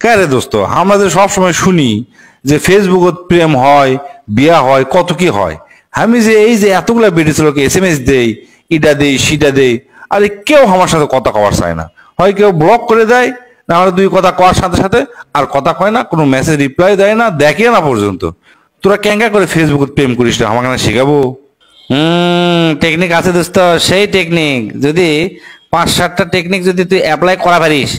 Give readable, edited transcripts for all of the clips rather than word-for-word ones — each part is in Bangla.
কে দোস্ত, আমরা যে সবসময় শুনি যে ফেসবুকত প্রেম হয়, বিয়া হয়, কত কি হয়। আমি যে এই যে এতগুলা বেরিয়েছে লোকে SMS দেই, ইটা দেই সিটা দেই, আরে কেউ আমার সাথে কথা কওয়ার চায় না। হয় কেউ ব্লক করে দেয়, না হলে দুই কথা কওয়ার সাথে সাথে আর কথা কয় না, কোনো মেসেজ রিপ্লাই দেয় না, দেখে না পর্যন্ত। তোরা ক্যাঙ্গা করে ফেসবুকত প্রেম করিস না, আমাকে না শিখাবো? টেকনিক আছে দোস্ত, সেই টেকনিক যদি 5-7টা টেকনিক যদি তুই অ্যাপ্লাই করা পারিস,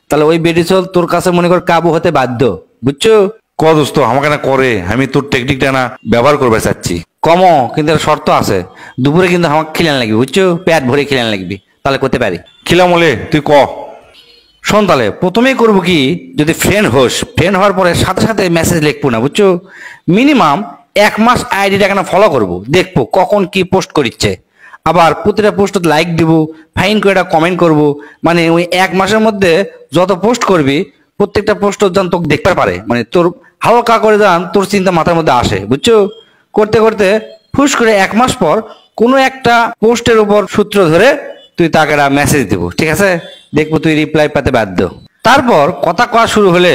তাহলে ওই বেডিসল তোর কাছে মনে কর কাবু হতে বাধ্য, বুঝছো? ক দোস্ত, আমাকে না করে, আমি তোর টেকনিকটা না ব্যবহার করবে চাচ্ছি। কমো, কিন্তু একটা শর্ত আছে। দুপুরে কিন্তু আমাকে খিলান লাগবে, বুঝছো? পেট ভরে খিলান লাগবে, তাহলে করতে পারি। খিলাম বলে তুই ক। শোন, তাহলে প্রথমেই করবো কি, যদি ফ্রেন্ড হোস, ফ্রেন্ড হওয়ার পরে সাথে সাথে মেসেজ লিখবো না, বুঝছো? মিনিমাম 1 মাস আইডিটা কেন ফলো করবো, দেখবো কখন কি পোস্ট করিচ্ছে। আবার প্রতিটা পোস্ট লাইক দিব, ফাইন করে একটা কমেন্ট করব। মানে ওই 1 মাসের মধ্যে যত পোস্ট করবি, প্রত্যেকটা পোস্ট যেন তোকে দেখতে পারে, মানে তোর হালকা করে যান তোর চিন্তা মাথার মধ্যে আসে, বুঝছো? করতে করতে ফুস করে 1 মাস পর কোনো একটা পোস্টের উপর সূত্র ধরে তুই তাকে একটা মেসেজ দিব, ঠিক আছে? দেখবো তুই রিপ্লাই পেতে বাধ্য। তারপর কথা কওয়া শুরু হলে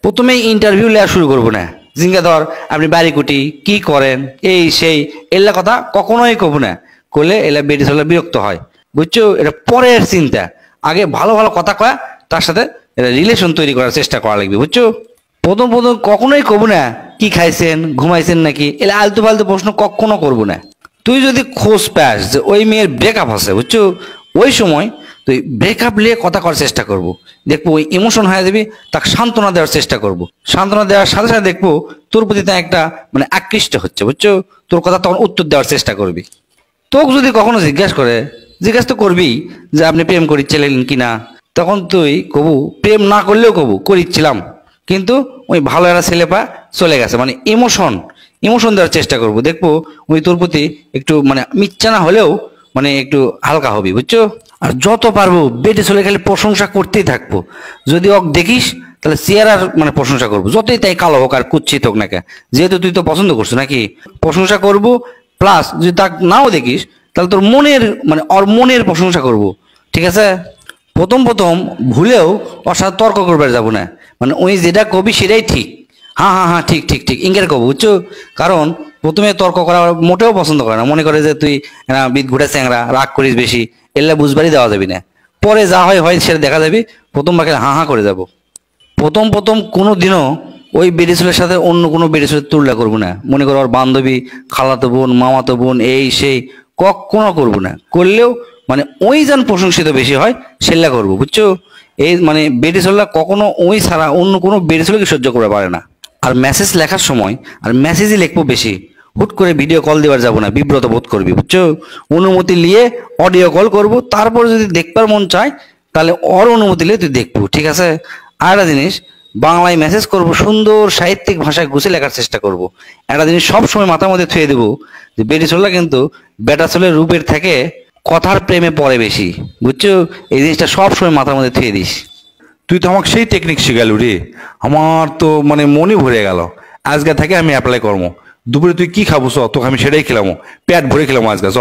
প্রথমেই ইন্টারভিউ নেওয়া শুরু করবো না। জিঙ্গা ধর, আপনি বাড়ি কুটি কি করেন, এই সেই এল্লা কথা কখনোই কব না। করলে এলা বেডিস হলে বিরক্ত হয়, বুঝছো? এটা পরের চিন্তা। আগে ভালো ভালো কথা কয়া, তার সাথে এটা রিলেশন তৈরি করার চেষ্টা করা লাগবে, বুঝছো? প্রথম প্রথম কখনোই কব না কি খাইছেন, ঘুমাইছেন নাকি, এলা আলতু ফালতু প্রশ্ন কখনো করবো না। তুই যদি খোঁজ পাস যে ওই মেয়ের ব্রেকআপ আছে, বুঝছো, ওই সময় তুই ব্রেকআপ নিয়ে কথা করার চেষ্টা করবো। দেখবো ওই ইমোশন হয়ে যাবি, তাকে সান্ত্বনা দেওয়ার চেষ্টা করব। সান্ত্বনা দেওয়ার সাথে সাথে দেখবো তোর প্রতি তা একটা মানে আকৃষ্ট হচ্ছে, বুঝছো? তোর কথা তখন উত্তর দেওয়ার চেষ্টা করবি। তোকে যদি কখনো জিজ্ঞাসা তো করবি যে আপনি প্রেম করিচ্ছিলেন কিনা, তখন তুই কবু প্রেম না করলেও কবু করিচ্ছিলাম, কিন্তু ওই ভালো একটা ছেলে পা চলে গেছে, মানে ইমোশন দেওয়ার চেষ্টা করব। দেখবো ওই তোর প্রতি একটু মানে মিথ্যা না হলেও মানে একটু হালকা হবি, বুঝছো? আর যত পারবো বেটে চলে গেলে প্রশংসা করতেই থাকবো। যদি ওক দেখিস তাহলে চেয়ারার মানে প্রশংসা করবো, যতই তাই কালো হোক আর কুচ্ছিত হোক না কে, যেহেতু তুই তো পছন্দ করছো নাকি, প্রশংসা করব। প্লাস যদি তা নাও দেখিস, তাহলে তোর মনের মানে ওর মনের প্রশংসা করব, ঠিক আছে? প্রথম প্রথম ভুলেও ওর সাথে তর্ক করবে যাবো না, মানে ওই যেটা কবি সেটাই ঠিক। হ্যাঁ হ্যাঁ হ্যাঁ, ঠিক ঠিক ঠিক ইঙ্গের কব, বুঝছো? কারণ প্রথমে তর্ক করা ওরা মোটেও পছন্দ করে না, মনে করে যে তুই বিদ ঘুরে চ্যাংরা, রাগ করিস বেশি, এলে বুঝবারই দেওয়া যাবি না। পরে যা হয় হয় সেটা দেখা যাবি, প্রথমবার খেলে হাঁ হাঁ করে যাব। প্রথম প্রথম কোনো দিনও ওই বেডিসুলের সাথে অন্য কোনো বেডিসুলের তুলনা করবো না। মনে করো ওর বান্ধবী, খালাতো বোন, মামাতো বোন, এই সেই কখনো করবো না। করলেও মানে ওই যেন প্রশংসিত বেশি হয় সেটা করবো, বুঝছো? এই মানে বেডিসুলরা কখনো ওই ছাড়া অন্য কোনো বেডিসুলকে সহ্য করতে পারে না। আর মেসেজ লেখার সময় আর মেসেজই লিখবো বেশি, হুট করে ভিডিও কল দেওয়ার যাবো না, বিব্রত বোধ করবি, বুঝছো? অনুমতি নিয়ে অডিও কল করব, তারপর যদি দেখবার মন চায় তাহলে ওর অনুমতি নিয়ে তুই দেখবো, ঠিক আছে? আর একটা জিনিস, বাংলায় মেসেজ করব, সুন্দর সাহিত্যিক ভাষায় গুছিয়ে লেখার চেষ্টা করব। একটা জিনিস সবসময় মাথার মধ্যে থুয়ে দেবো যে বেটি ছোলা কিন্তু বেটা ছোলের রূপের থেকে কথার প্রেমে পড়ে বেশি, বুঝছো? এই জিনিসটা সবসময় মাথার মধ্যে থুয়ে দিস। তুই তো আমাকে সেই টেকনিক শিখালু রে, আমার তো মানে মনই ভরে গেল। আজকে থেকে আমি অ্যাপ্লাই করবো। দুপুরে তুই কি খাবো চ, তোকে আমি সেটাই খেলামো, পেট ভরে খেলামো আজকে চ।